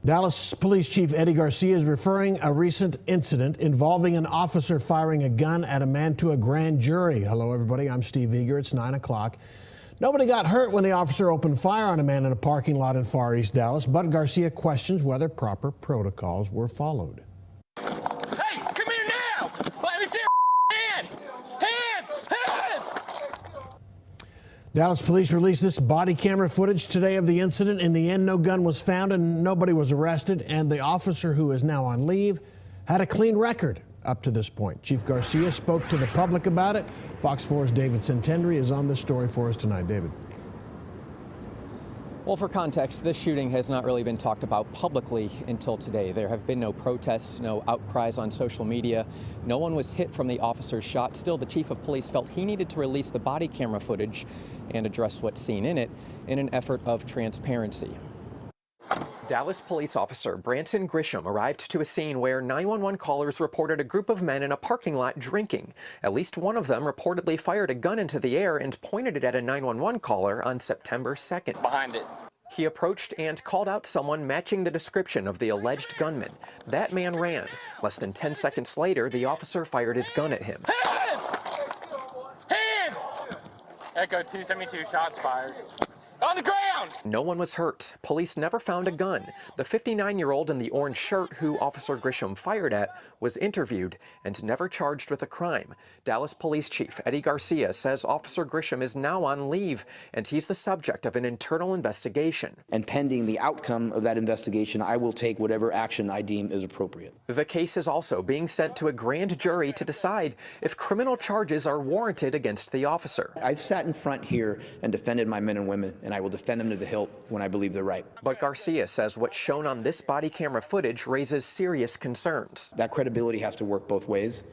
Dallas Police Chief Eddie Garcia is referring a recent incident involving an officer firing a gun at a man to a grand jury. Hello, everybody. I'm Steve Eager. It's 9 o'clock. Nobody got hurt when the officer opened fire on a man in a parking lot in Far East Dallas, but Garcia questions whether proper protocols were followed. Hey, come here now! Let me see your hands! Hands! Dallas police released this body camera footage today of the incident. In the end, no gun was found and nobody was arrested, and the officer, who is now on leave, had a clean record up to this point. Chief Garcia spoke to the public about it. Fox 4's David Centendry is on this story for us tonight. David. Well, for context, this shooting has not really been talked about publicly until today. There have been no protests, no outcries on social media. No one was hit from the officer's shot. Still, the chief of police felt he needed to release the body camera footage and address what's seen in it in an effort of transparency. Dallas police officer Branson Grisham arrived to a scene where 911 callers reported a group of men in a parking lot drinking. At least one of them reportedly fired a gun into the air and pointed it at a 911 caller on September 2nd. Behind it. He approached and called out someone matching the description of the alleged gunman. That man ran. Less than 10 seconds later, the officer fired his gun at him. Hands! Hands! Echo 272, shots fired. On the ground! No one was hurt. Police never found a gun. The 59-year-old in the orange shirt who Officer Grisham fired at was interviewed and never charged with a crime. Dallas Police Chief Eddie Garcia says Officer Grisham is now on leave and he's the subject of an internal investigation. And pending the outcome of that investigation, I will take whatever action I deem is appropriate. The case is also being sent to a grand jury to decide if criminal charges are warranted against the officer. I've sat in front here and defended my men and women, and I will defend them to the hilt when I believe they're right. But Garcia says what's shown on this body camera footage raises serious concerns. That credibility has to work both ways.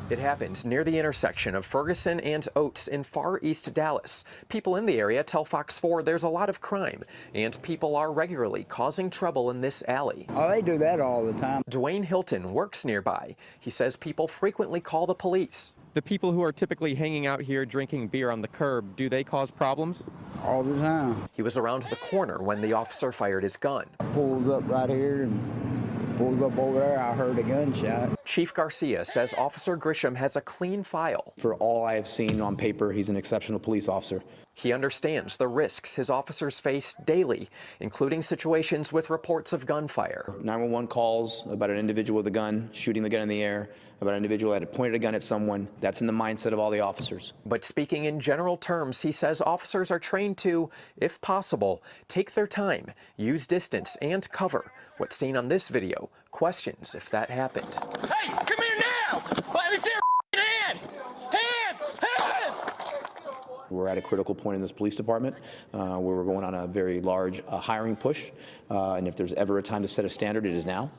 It happened near the intersection of Ferguson and Oates in Far East Dallas. People in the area tell Fox 4 there's a lot of crime, and people are regularly causing trouble in this alley. Oh, they do that all the time. Dwayne Hilton works nearby. He says people frequently call the police. The people who are typically hanging out here drinking beer on the curb, do they cause problems? All the time. He was around the corner when the officer fired his gun. Pulls up right here and pulls up over there. I heard a gunshot. Chief Garcia says Officer Grisham has a clean file. For all I have seen on paper, he's an exceptional police officer. He understands the risks his officers face daily, including situations with reports of gunfire. 911 calls about an individual with a gun, shooting the gun in the air, about an individual that had pointed a gun at someone. That's in the mindset of all the officers. But speaking in general terms, he says officers are trained to, if possible, take their time, use distance, and cover. What's seen on this video questions if that happened. Hey, come here now! Let me see your hands! Hands! Hands! We're at a critical point in this police department where we're going on a very large hiring push. And if there's ever a time to set a standard, it is now.